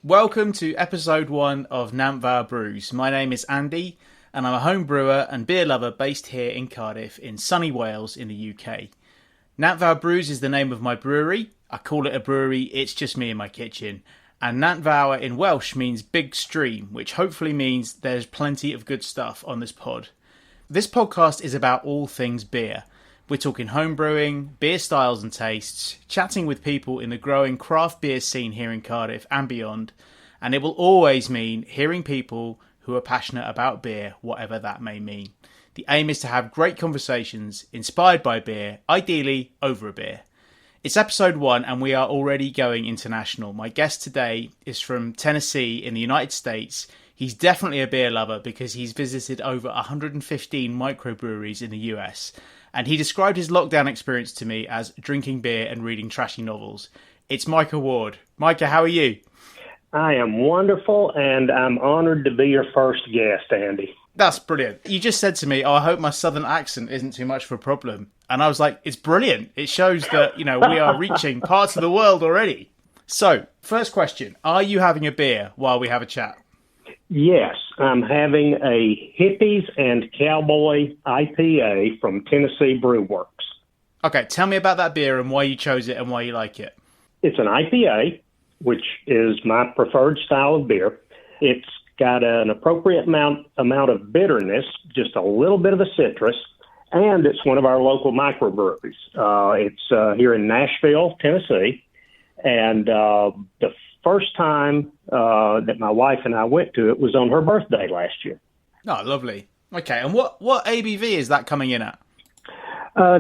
Welcome to episode 1 of Nant Fawr Brews. My name is Andy, and I'm a home brewer and beer lover based here in Cardiff, in sunny Wales in the UK. Nant Fawr Brews is the name of my brewery. I call it a brewery, it's just me in my kitchen. And Nant Fawr in Welsh means big stream, which hopefully means there's plenty of good stuff on this pod. This podcast is about all things beer. We're talking home brewing, beer styles and tastes, chatting with people in the growing craft beer scene here in Cardiff and beyond, and it will always mean hearing people who are passionate about beer, whatever that may mean. The aim is to have great conversations inspired by beer, ideally over a beer. It's episode 1 and we are already going international. My guest today is from Tennessee in the United States. He's definitely a beer lover because he's visited over 115 microbreweries in the US. And he described his lockdown experience to me as drinking beer and reading trashy novels. It's Micah Ward. Micah, how are you? I am wonderful, and I'm honored to be your first guest, Andy. That's brilliant. You just said to me, I hope my southern accent isn't too much of a problem. And I was like, it's brilliant. It shows that, we are reaching parts of the world already. So, first question. Are you having a beer while we have a chat? Yes, I'm having a Hippies and Cowboy IPA from Tennessee Brew Works. Okay, tell me about that beer and why you chose it and why you like it. It's an IPA, which is my preferred style of beer. It's got an appropriate amount of bitterness, just a little bit of a citrus, and it's one of our local microbreweries. It's here in Nashville, Tennessee, and the first time that my wife and I went to it was on her birthday last year. Oh, lovely. Okay, and what ABV is that coming in at?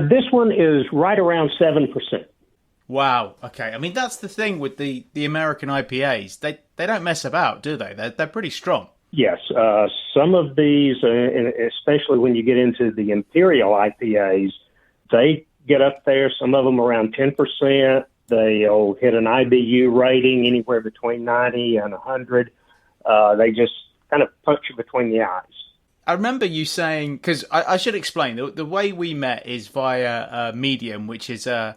This one is right around 7%. Wow. Okay. I mean, that's the thing with the American IPAs. They don't mess about, do they? They're pretty strong. Yes. Some of these, especially when you get into the Imperial IPAs, they get up there, some of them around 10%. They'll hit an IBU rating anywhere between 90 and 100. They just kind of punch you between the eyes. I remember you saying, because I should explain, the way we met is via Medium, which is a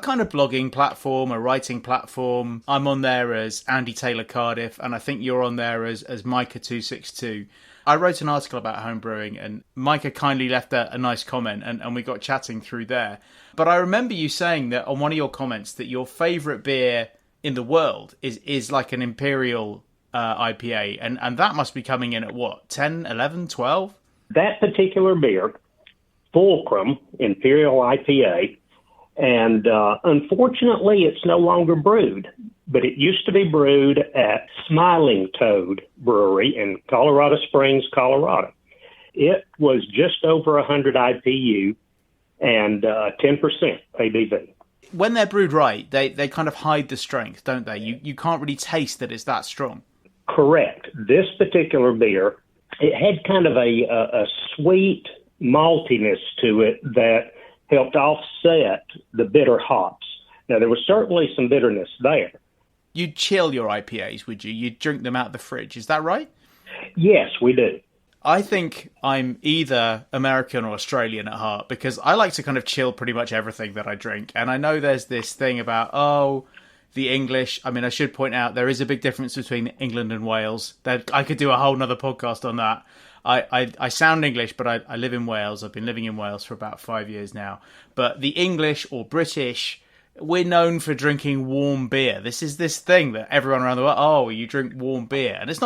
kind of blogging platform, a writing platform. I'm on there as Andy Taylor Cardiff, and I think you're on there as Micah262. I wrote an article about home brewing, and Micah kindly left a nice comment, and we got chatting through there. But I remember you saying that on one of your comments that your favourite beer in the world is like an Imperial IPA, and that must be coming in at what, 10, 11, 12? That particular beer, Fulcrum Imperial IPA, and unfortunately it's no longer brewed, but it used to be brewed at Smiling Toad Brewery in Colorado Springs, Colorado. It was just over 100 IPU and 10% ABV. When they're brewed right, they kind of hide the strength, don't they? You can't really taste that it's that strong. Correct. This particular beer, it had kind of a sweet maltiness to it that helped offset the bitter hops. Now, there was certainly some bitterness there. You'd chill your IPAs, would you? You'd drink them out of the fridge. Is that right? Yes, we do. I think I'm either American or Australian at heart because I like to kind of chill pretty much everything that I drink. And I know there's this thing about, the English. I mean, I should point out there is a big difference between England and Wales. I could do a whole nother podcast on that. I sound English, but I live in Wales. I've been living in Wales for about 5 years now. But the English or British, we're known for drinking warm beer. This is this thing that everyone around the world, you drink warm beer. And it's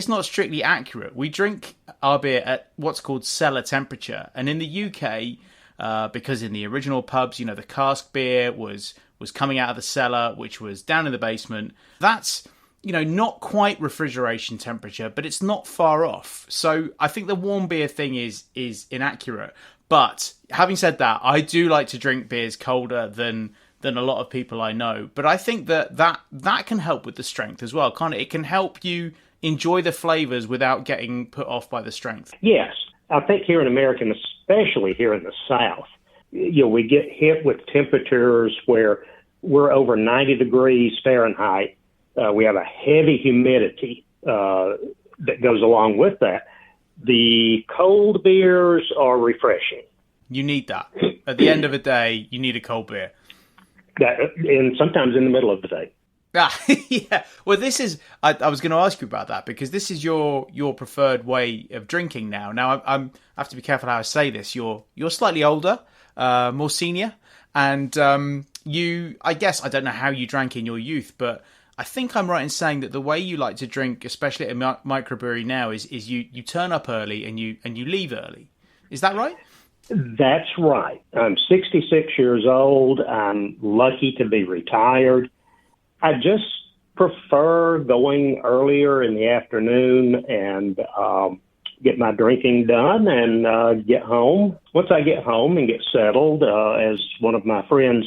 not strictly accurate. We drink our beer at what's called cellar temperature. And in the UK, because in the original pubs, the cask beer was coming out of the cellar, which was down in the basement. That's, not quite refrigeration temperature, but it's not far off. So I think the warm beer thing is inaccurate. But having said that, I do like to drink beers colder than a lot of people I know. But I think that can help with the strength as well, can't it? It can help you enjoy the flavors without getting put off by the strength. Yes. I think here in America, and especially here in the South, we get hit with temperatures where we're over 90 degrees Fahrenheit. We have a heavy humidity that goes along with that. The cold beers are refreshing. You need that. At the end of the day, you need a cold beer. And sometimes in the middle of the day. Ah, yeah. Well, this is. I was going to ask you about that because this is your preferred way of drinking now. Now, I have to be careful how I say this. You're slightly older, more senior, and you. I guess I don't know how you drank in your youth, but I think I'm right in saying that the way you like to drink, especially at a microbrewery now, is you turn up early and you leave early. Is that right? That's right. I'm 66 years old. I'm lucky to be retired. I just prefer going earlier in the afternoon and get my drinking done and get home. Once I get home and get settled, as one of my friends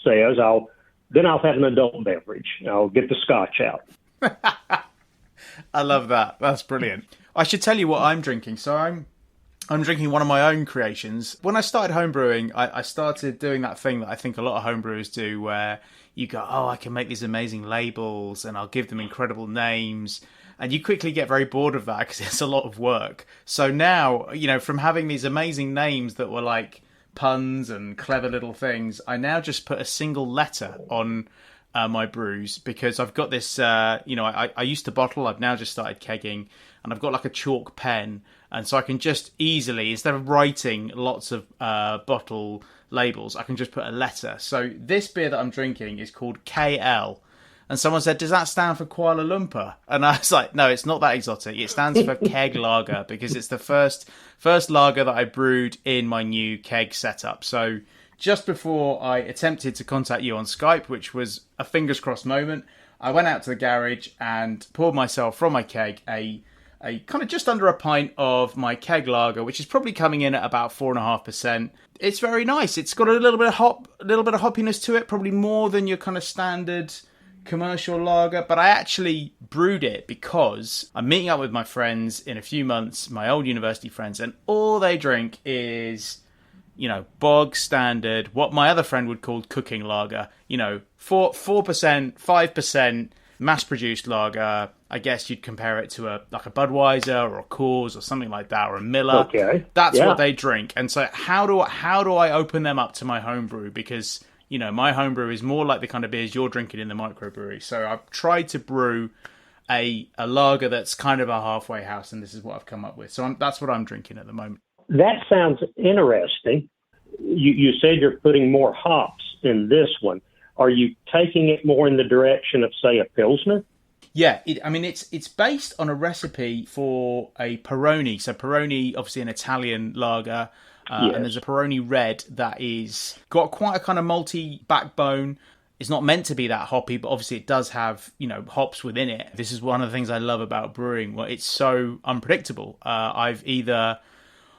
says, I'll have an adult beverage. I'll get the scotch out. I love that. That's brilliant. I should tell you what I'm drinking. So I'm drinking one of my own creations. When I started homebrewing, I started doing that thing that I think a lot of homebrewers do where you go, oh, I can make these amazing labels and I'll give them incredible names. And you quickly get very bored of that because it's a lot of work. So now, from having these amazing names that were like puns and clever little things, I now just put a single letter on my brews because I've got this, I used to bottle, I've now just started kegging, and I've got like a chalk pen. And so I can just easily, instead of writing lots of bottle labels, I can just put a letter. So this beer that I'm drinking is called KL. And someone said, does that stand for Kuala Lumpur? And I was like, no, it's not that exotic. It stands for keg lager because it's the first lager that I brewed in my new keg setup. So just before I attempted to contact you on Skype, which was a fingers crossed moment, I went out to the garage and poured myself from my keg a kind of just under a pint of my keg lager, which is probably coming in at about 4.5%. It's very nice. It's got a little bit of hoppiness to it, probably more than your kind of standard commercial lager. But I actually brewed it because I'm meeting up with my friends in a few months, my old university friends, and all they drink is, bog standard, what my other friend would call cooking lager. 4%, 5%, mass-produced lager. I guess you'd compare it to a Budweiser or a Coors or something like that, or a Miller. Okay. That's what they drink. And so how do I open them up to my homebrew? Because, my homebrew is more like the kind of beers you're drinking in the microbrewery. So I've tried to brew a lager that's kind of a halfway house, and this is what I've come up with. So that's what I'm drinking at the moment. That sounds interesting. You said you're putting more hops in this one. Are you taking it more in the direction of, say, a Pilsner? Yeah, it's based on a recipe for a Peroni. So Peroni, obviously an Italian lager, Yes. And there's a Peroni Red that is got quite a kind of malty backbone. It's not meant to be that hoppy, but obviously it does have, hops within it. This is one of the things I love about brewing. Well, it's so unpredictable. I've either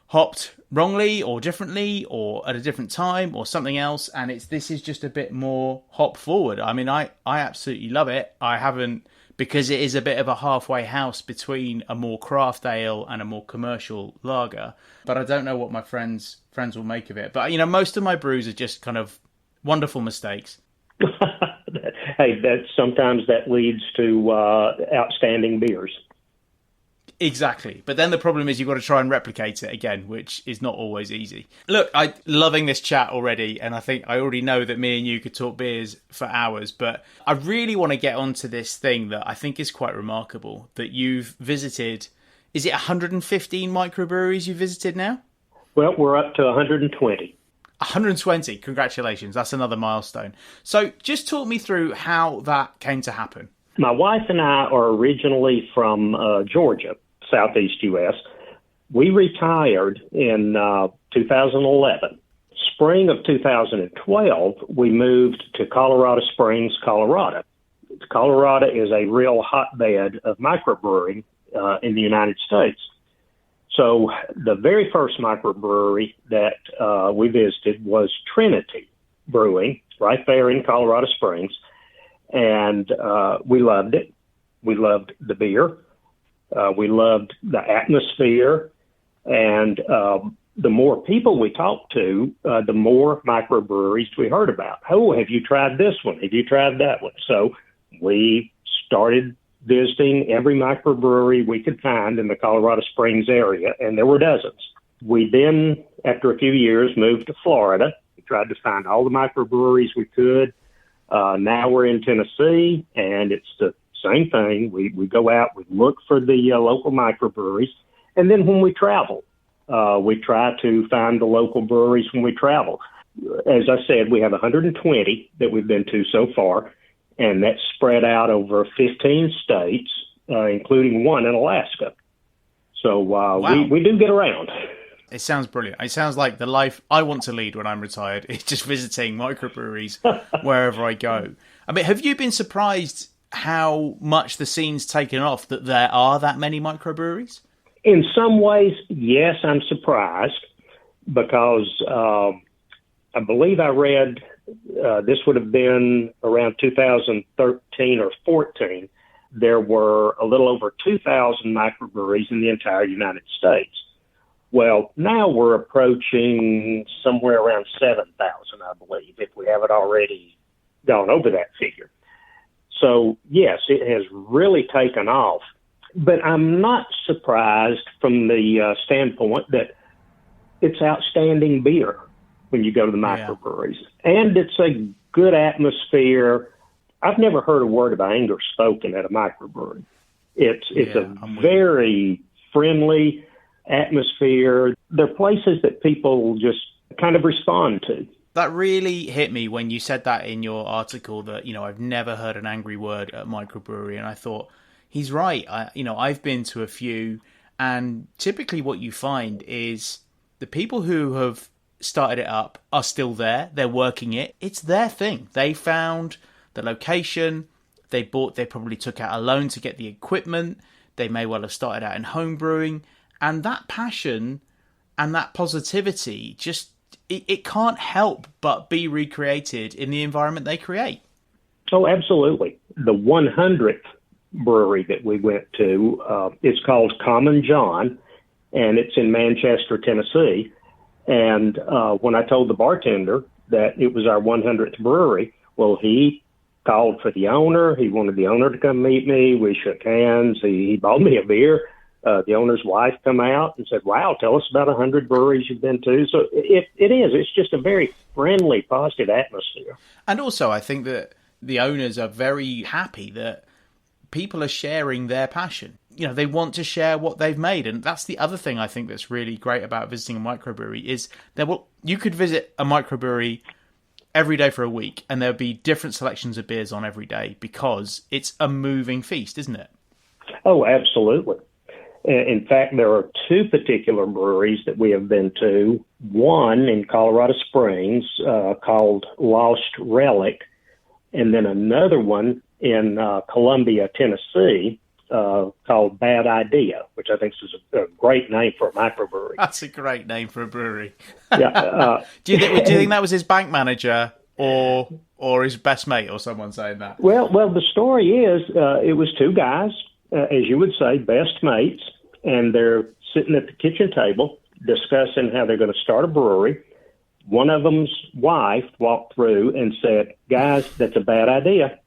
hopped wrongly or differently or at a different time or something else, and this is just a bit more hop forward. I absolutely love it. I haven't, because it is a bit of a halfway house between a more craft ale and a more commercial lager, but I don't know what my friends will make of it. But most of my brews are just kind of wonderful mistakes. Hey, sometimes that leads to outstanding beers. Exactly. But then the problem is you've got to try and replicate it again, which is not always easy. Look, I'm loving this chat already, and I think I already know that me and you could talk beers for hours, but I really want to get onto this thing that I think is quite remarkable, that you've visited. Is it 115 microbreweries you've visited now? Well, we're up to 120. 120. Congratulations. That's another milestone. So just talk me through how that came to happen. My wife and I are originally from Georgia, southeast U.S. We retired in 2011. Spring of 2012, we moved to Colorado Springs, Colorado. Colorado is a real hotbed of microbrewing in the United States. So the very first microbrewery that we visited was Trinity Brewing, right there in Colorado Springs. And we loved it. We loved the beer. We loved the atmosphere. And the more people we talked to, the more microbreweries we heard about. Oh, have you tried this one? Have you tried that one? So we started visiting every microbrewery we could find in the Colorado Springs area, and there were dozens. We then, after a few years, moved to Florida. We tried to find all the microbreweries we could. Now we're in Tennessee, and it's the same thing. We go out, we look for the local microbreweries, and then when we travel, we try to find the local breweries when we travel. As I said, we have 120 that we've been to so far, and that's spread out over 15 states, including one in Alaska. So wow. we do get around. It sounds brilliant. It sounds like the life I want to lead when I'm retired. It's just visiting microbreweries wherever I go. I mean, have you been surprised how much the scene's taken off, that there are that many microbreweries? In some ways, yes, I'm surprised because I believe I read this would have been around 2013 or 14. There were a little over 2,000 microbreweries in the entire United States. Well, now we're approaching somewhere around 7,000, I believe, if we haven't already gone over that figure. So, yes, it has really taken off. But I'm not surprised from the standpoint that it's outstanding beer when you go to the microbreweries. And it's a good atmosphere. I've never heard a word of anger spoken at a microbrewery. It's a very friendly atmosphere. They're places that people just kind of respond to. That really hit me when you said that in your article, that, I've never heard an angry word at a microbrewery. And I thought, he's right. I've been to a few, and typically what you find is the people who have started it up are still there. They're working it. It's their thing. They found the location. They probably took out a loan to get the equipment. They may well have started out in home brewing. And that passion and that positivity, just it can't help but be recreated in the environment they create. Oh, absolutely. The 100th brewery that we went to is called Common John, and it's in Manchester, Tennessee. And when I told the bartender that it was our 100th brewery, well, he called for the owner. He wanted the owner to come meet me. We shook hands. He bought me a beer. The owner's wife come out and said, wow, tell us about 100 breweries you've been to. So it is. It's just a very friendly, positive atmosphere. And also, I think that the owners are very happy that people are sharing their passion. They want to share what they've made. And that's the other thing I think that's really great about visiting a microbrewery is you could visit a microbrewery every day for a week and there'll be different selections of beers on every day because it's a moving feast, isn't it? Oh, absolutely. In fact, there are two particular breweries that we have been to. One in Colorado Springs called Lost Relic, and then another one in Columbia, Tennessee called Bad Idea, which I think is a great name for a microbrewery. That's a great name for a brewery. Yeah. Do you think that was his bank manager or his best mate or someone saying that? Well, the story is it was two guys, as you would say, best mates, and they're sitting at the kitchen table discussing how they're going to start a brewery. One of them's wife walked through and said, guys, that's a bad idea.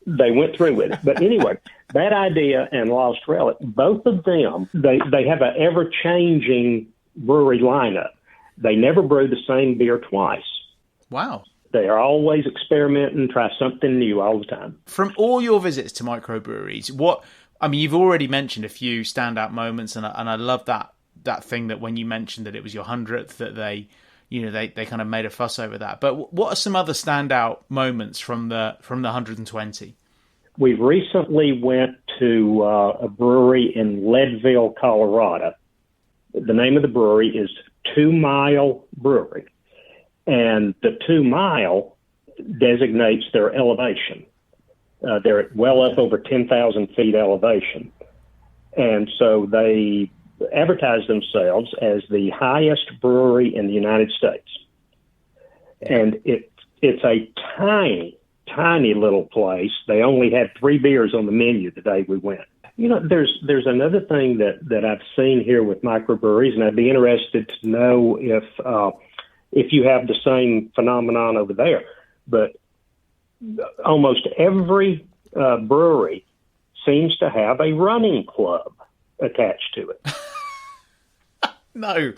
They went through with it. But anyway, Bad Idea and Lost Relic, both of them, they have an ever-changing brewery lineup. They never brew the same beer twice. Wow. They are always experimenting, try something new all the time. From all your visits to microbreweries, you've already mentioned a few standout moments, and I love that thing that when you mentioned that it was your 100th, that they kind of made a fuss over that. But what are some other standout moments from the 120? We recently went to a brewery in Leadville, Colorado. The name of the brewery is 2 Mile Brewery. And the 2 Mile designates their elevation. They're at well up over 10,000 feet elevation. And so they advertise themselves as the highest brewery in the United States. And it's a tiny little place. They only had 3 beers on the menu the day we went. There's another thing that I've seen here with microbreweries, and I'd be interested to know if you have the same phenomenon over there. But almost every brewery seems to have a running club attached to it. No.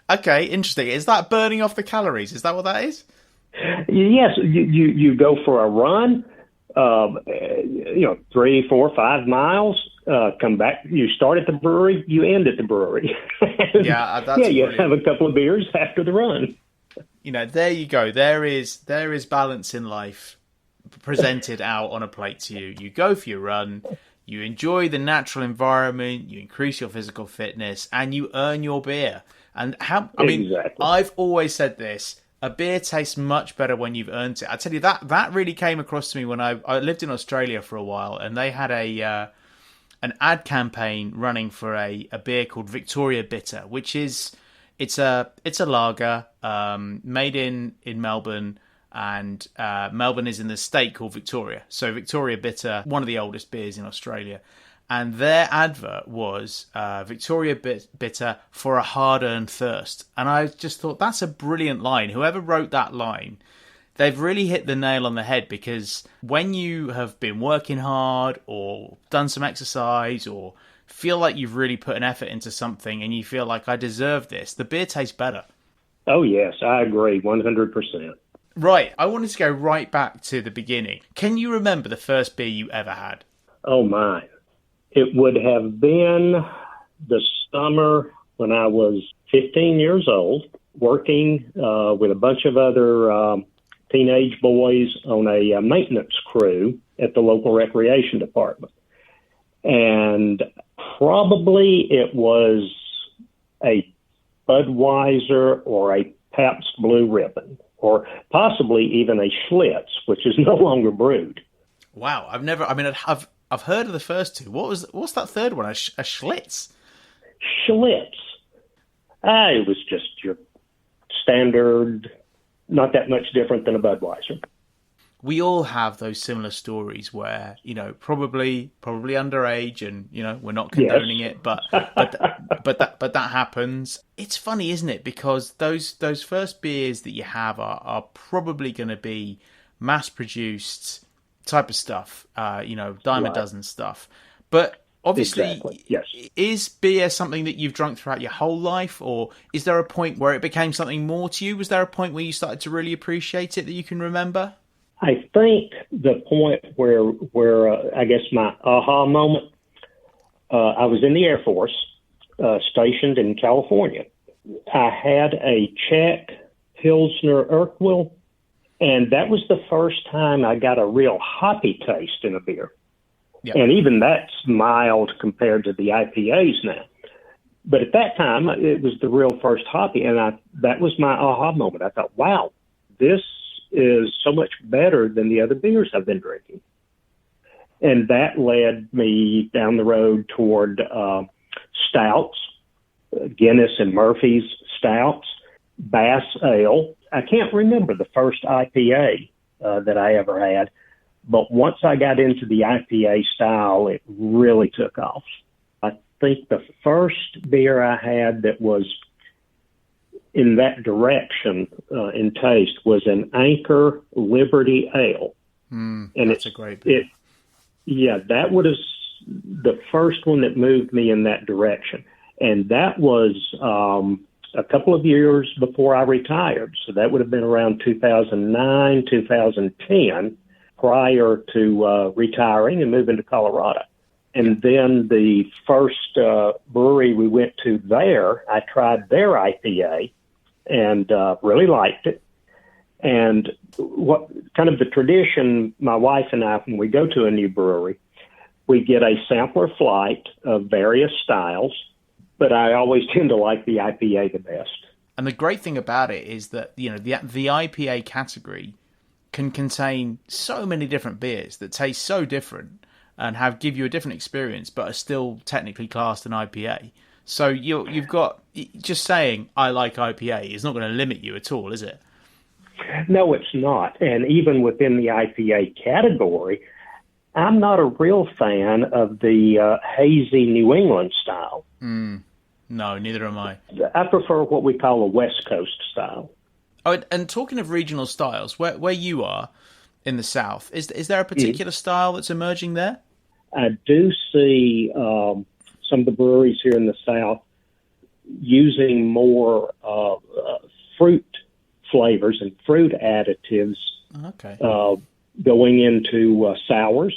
Okay, interesting. Is that burning off the calories? Is that what that is? Yes, you go for a run, 3, 4, 5 miles. Come back. You start at the brewery. You end at the brewery. Yeah, Yeah, that's you brilliant. have a couple of beers after the run. There you go. There is balance in life presented out on a plate to you. You go for your run, you enjoy the natural environment, you increase your physical fitness, and you earn your beer. And I mean, Exactly. I've always said this. A beer tastes much better when you've earned it. I tell you that really came across to me when I lived in Australia for a while, and they had an ad campaign running for a beer called Victoria Bitter, which is it's a lager made in Melbourne, and Melbourne is in the state called Victoria. So Victoria Bitter, one of the oldest beers in Australia, and their advert was Victoria Bitter for a hard-earned thirst, and I just thought that's a brilliant line. Whoever wrote that line, they've really hit the nail on the head, because when you have been working hard or done some exercise or feel like you've really put an effort into something and you feel like I deserve this, the beer tastes better. Oh, yes, I agree 100%. Right, I wanted to go right back to the beginning. Can you remember the first beer you ever had? Oh, my. It would have been the summer when I was 15 years old, working with a bunch of other teenage boys on a maintenance crew at the local recreation department. And probably it was a Budweiser or a Pabst Blue Ribbon, or possibly even a Schlitz, which is no longer brewed. Wow, I've heard of the first two. What's that third one? A Schlitz? Schlitz. It was just your standard, not that much different than a Budweiser. We all have those similar stories where, probably underage, and we're not condoning Yes. it, but that happens. It's funny, isn't it? Because those first beers that you have are probably going to be mass produced type of stuff, dime a Right. dozen stuff. But obviously, Exactly. Yes. is beer something that you've drunk throughout your whole life, or is there a point where it became something more to you? Was there a point where you started to really appreciate it that you can remember? I think the point where I guess my aha moment, I was in the Air Force, stationed in California. I had a Czech Pilsner Urquell, and that was the first time I got a real hoppy taste in a beer. Yep. And even that's mild compared to the IPAs now. But at that time, it was the real first hoppy, and that was my aha moment. I thought, wow, this is so much better than the other beers I've been drinking. And that led me down the road toward stouts, Guinness and Murphy's stouts, Bass Ale. I can't remember the first IPA that I ever had, but once I got into the IPA style, it really took off. I think the first beer I had that was in that direction in taste was an Anchor Liberty Ale. And that's a great beer. That was the first one that moved me in that direction. And that was a couple of years before I retired. So that would have been around 2009, 2010, prior to retiring and moving to Colorado. And then the first brewery we went to there, I tried their IPA and really liked it. And what kind of the tradition, my wife and I, when we go to a new brewery, we get a sampler flight of various styles, but I always tend to like the IPA the best. And the great thing about it is that, the IPA category can contain so many different beers that taste so different and give you a different experience, but are still technically classed an IPA. So you've got, just saying I like IPA is not going to limit you at all, is it? No, it's not. And even within the IPA category, I'm not a real fan of the hazy New England style. No, neither am I. I prefer what we call a West Coast style. Oh, and talking of regional styles, where you are in the South, is there a particular style that's emerging there? I do see some of the breweries here in the South using more fruit flavors and fruit additives Okay. going into sours.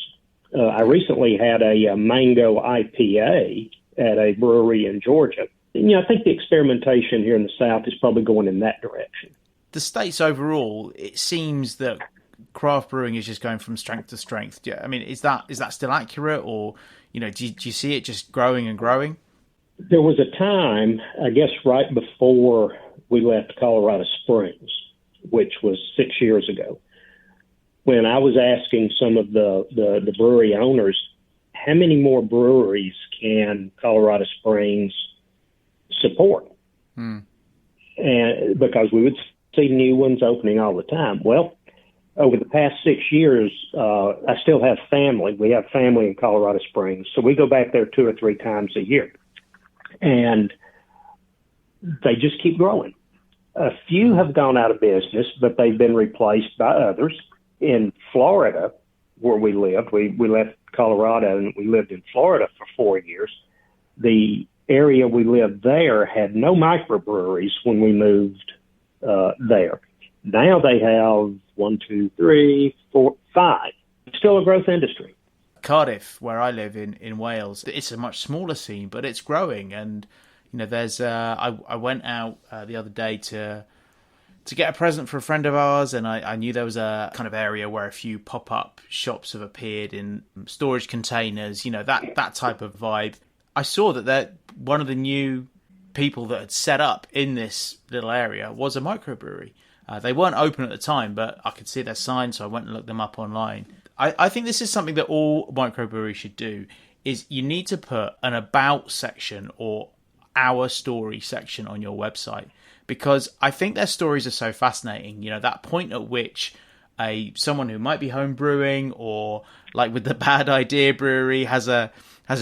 I recently had a mango IPA at a brewery in Georgia. And, I think the experimentation here in the South is probably going in that direction. The States overall, it seems that craft brewing is just going from strength to strength. I mean, is that still accurate, or do you see it just growing and growing? There was a time, I guess, right before we left Colorado Springs, which was 6 years ago, when I was asking some of the brewery owners, how many more breweries can Colorado Springs support? And because we would see new ones opening all the time. Well, over the past 6 years, I still have family. We have family in Colorado Springs, so we go back there 2 or 3 times a year. And they just keep growing. A few have gone out of business, but they've been replaced by others. In Florida, where we lived, we left Colorado and we lived in Florida for 4 years. The area we lived there had no microbreweries when we moved there. Now they have 1, 2, 3, 4, 5. It's still a growth industry. Cardiff, where I live in Wales, it's a much smaller scene, but it's growing. And there's I went out the other day to get a present for a friend of ours, and I knew there was a kind of area where a few pop-up shops have appeared in storage containers, that type of vibe. I saw that one of the new people that had set up in this little area was a microbrewery. They weren't open at the time, but I could see their sign, so I went and looked them up online. I think this is something that all microbreweries should do, is you need to put an about section or our story section on your website, because I think their stories are so fascinating. That point at which someone who might be home brewing, or like with the Bad Idea Brewery, has a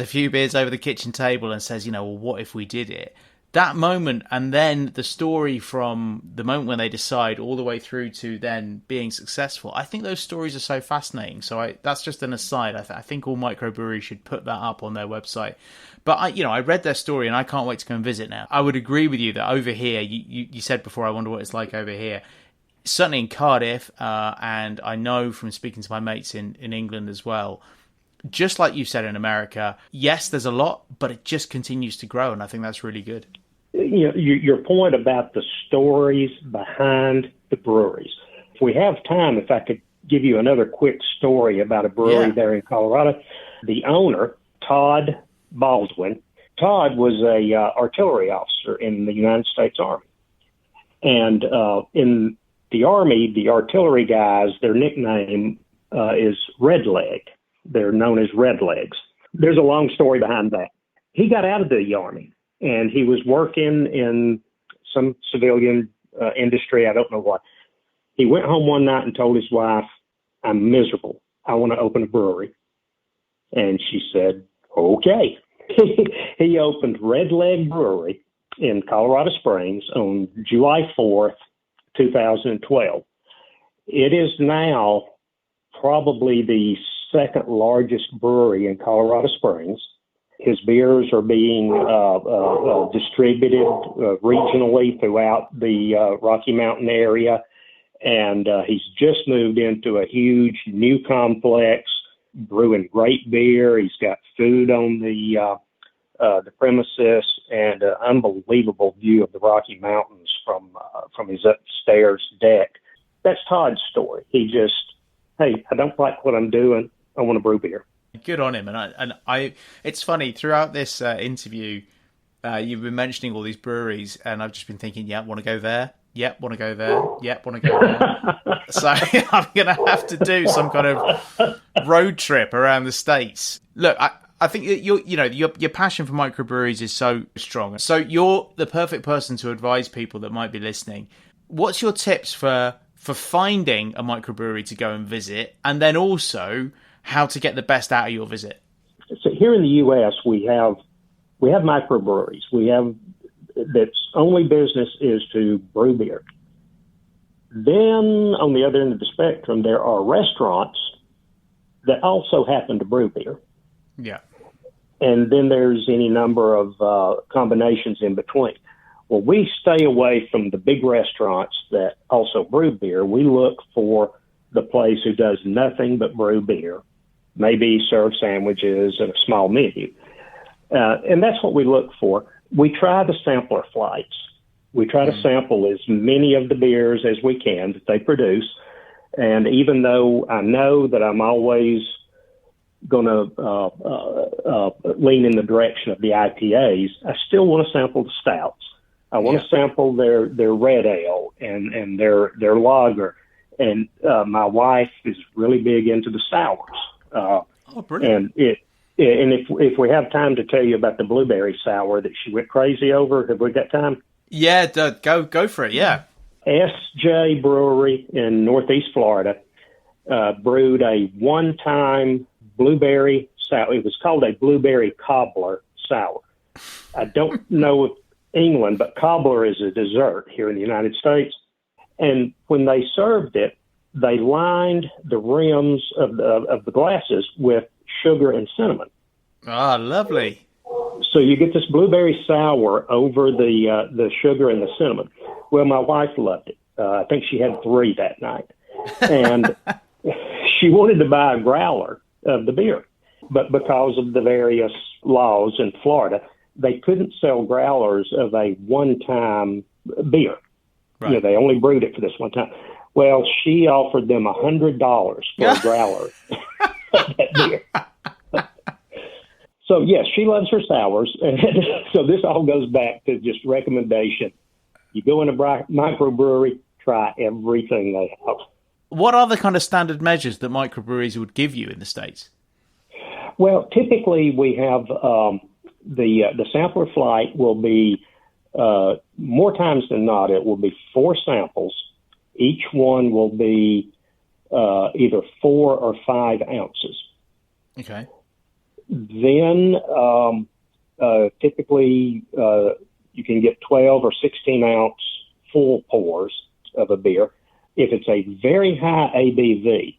few beers over the kitchen table and says, well, what if we did it? That moment, and then the story from the moment when they decide all the way through to then being successful. I think those stories are so fascinating. So that's just an aside. I think all microbreweries should put that up on their website. But I read their story and I can't wait to go and visit now. I would agree with you that over here, you said before, I wonder what it's like over here. Certainly in Cardiff, and I know from speaking to my mates in England as well, just like you said in America, yes, there's a lot, but it just continues to grow, and I think that's really good. Your point about the stories behind the breweries. If we have time, if I could give you another quick story about a brewery there in Colorado. The owner, Todd Baldwin, Todd was a artillery officer in the United States Army. And in the Army, the artillery guys, their nickname is Red Leg. They're known as Red Legs. There's a long story behind that. He got out of the Army, and he was working in some civilian industry. I don't know what. He went home one night and told his wife, "I'm miserable. I want to open a brewery." And she said, "Okay." He opened Red Leg Brewery in Colorado Springs on July 4th, 2012. It is now probably the second largest brewery in Colorado Springs. His beers are being distributed regionally throughout the Rocky Mountain area. And he's just moved into a huge new complex, brewing great beer. He's got food on the premises, and an unbelievable view of the Rocky Mountains from his upstairs deck. That's Todd's story. He just, hey, I don't like what I'm doing. I want to brew beer. Good on him. And I it's funny, throughout this interview, you've been mentioning all these breweries, and I've just been thinking, yeah, want to go there. Yep, want to go there. Yep, want to go there. So I'm going to have to do some kind of road trip around the States. Look, I think your passion for microbreweries is so strong. So you're the perfect person to advise people that might be listening. What's your tips for finding a microbrewery to go and visit, and then also how to get the best out of your visit? So here in the U.S., we have microbreweries. We have that's only business is to brew beer. Then on the other end of the spectrum, there are restaurants that also happen to brew beer. Yeah. And then there's any number of combinations in between. Well, we stay away from the big restaurants that also brew beer. We look for the place who does nothing but brew beer, maybe serve sandwiches and a small menu. And that's what we look for. We try the sampler flights. We try to sample as many of the beers as we can that they produce. And even though I know that I'm always going to lean in the direction of the IPAs, I still want to sample the stouts. I want to sample their red ale and their lager. And my wife is really big into the sours. Brilliant. And if we have time to tell you about the blueberry sour that she went crazy over, have we got time? Yeah, go for it. Yeah. SJ Brewery in Northeast Florida brewed a one-time blueberry sour. It was called a blueberry cobbler sour. I don't know if England, but cobbler is a dessert here in the United States. And when they served it, they lined the rims of the glasses with sugar and cinnamon. Ah, lovely. So you get this blueberry sour over the sugar and the cinnamon. Well, my wife loved it. I think she had 3 that night. And she wanted to buy a growler of the beer. But because of the various laws in Florida, they couldn't sell growlers of a one-time beer. Right. They only brewed it for this one time. Well, she offered them $100 for a growler of that beer. So, yes, she loves her sours. And so this all goes back to just recommendation. You go in a microbrewery, try everything they have. What are the kind of standard measures that microbreweries would give you in the States? Well, typically we have the sampler flight will be, more times than not, it will be 4 samples. Each one will be either 4 or 5 ounces. Okay. Then typically you can get 12 or 16 ounce full pours of a beer. If it's a very high ABV,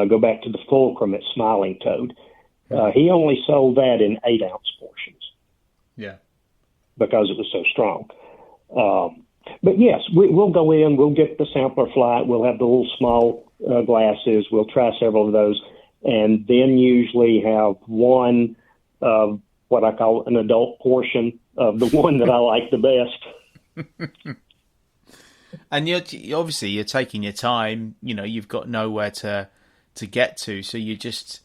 go back to the Fulcrum at Smiling Toad. He only sold that in 8 ounce portions. Yeah. Because it was so strong. But yes, we'll go in, we'll get the sampler flight, we'll have the little small glasses, we'll try several of those, and then usually have one of what I call an adult portion of the one that I like the best. And you're taking your time, you've got nowhere to get to, so you're just,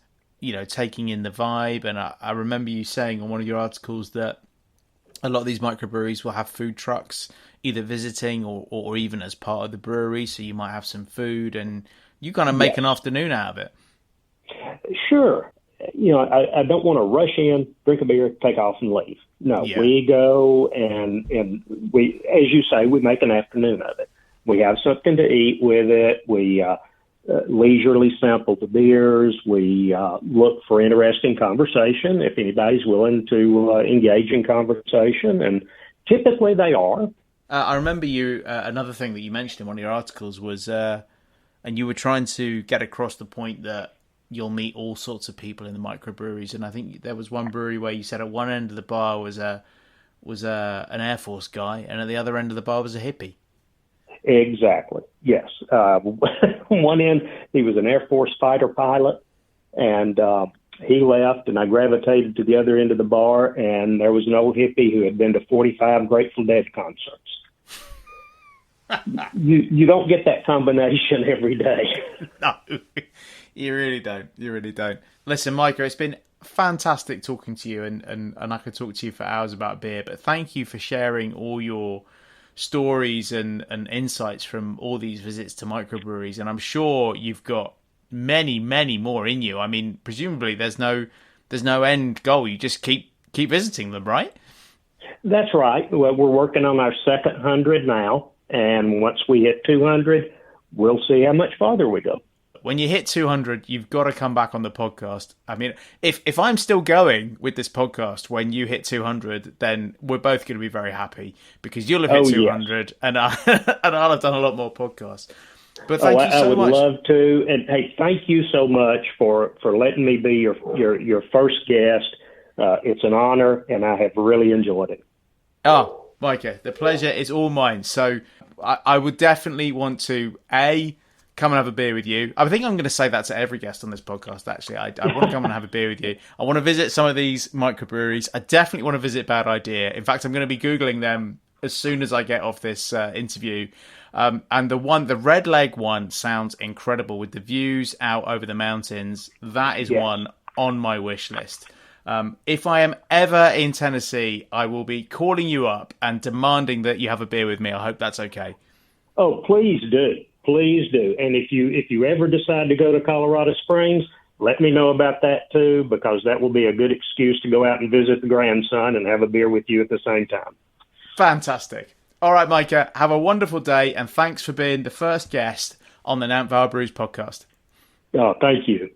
taking in the vibe. And I remember you saying on one of your articles that a lot of these microbreweries will have food trucks either visiting or even as part of the brewery, so you might have some food and you kind of make an afternoon out of it. Sure. I don't want to rush in, drink a beer, take off and leave. No, we go and we, as you say, we make an afternoon of it. We have something to eat with it. We leisurely sample the beers. We look for interesting conversation if anybody's willing to engage in conversation, and typically they are. I remember you, another thing that you mentioned in one of your articles was, and you were trying to get across the point that you'll meet all sorts of people in the microbreweries, and I think there was one brewery where you said at one end of the bar was an Air Force guy, and at the other end of the bar was a hippie. Exactly. Yes. One end, he was an Air Force fighter pilot, and he left, and I gravitated to the other end of the bar, and there was an old hippie who had been to 45 Grateful Dead concerts. You don't get that combination every day. No, you really don't. You really don't. Listen, Micah, it's been fantastic talking to you, and I could talk to you for hours about beer, but thank you for sharing all your stories and insights from all these visits to microbreweries, and I'm sure you've got many, many more in you. I mean, presumably there's no end goal. You just keep visiting them, right? That's right. Well, we're working on our second 100 now, and once we hit 200, we'll see how much farther we go. When you hit 200, you've got to come back on the podcast. I mean, if I'm still going with this podcast when you hit 200, then we're both going to be very happy because you'll have hit 200 yes. and I'll have done a lot more podcasts. But thank you so much. I would love to. And hey, thank you so much for letting me be your first guest. It's an honor, and I have really enjoyed it. Oh, Micah, the pleasure is all mine. So I would definitely want to, come and have a beer with you. I think I'm going to say that to every guest on this podcast, actually. I want to come and have a beer with you. I want to visit some of these microbreweries. I definitely want to visit Bad Idea. In fact, I'm going to be Googling them as soon as I get off this interview. And the Red Leg one sounds incredible with the views out over the mountains. That is one on my wish list. If I am ever in Tennessee, I will be calling you up and demanding that you have a beer with me. I hope that's okay. Oh, please do. Please do. And if you ever decide to go to Colorado Springs, let me know about that too, because that will be a good excuse to go out and visit the grandson and have a beer with you at the same time. Fantastic. All right, Micah, have a wonderful day, and thanks for being the first guest on the Nant Fawr Brews podcast. Oh, thank you.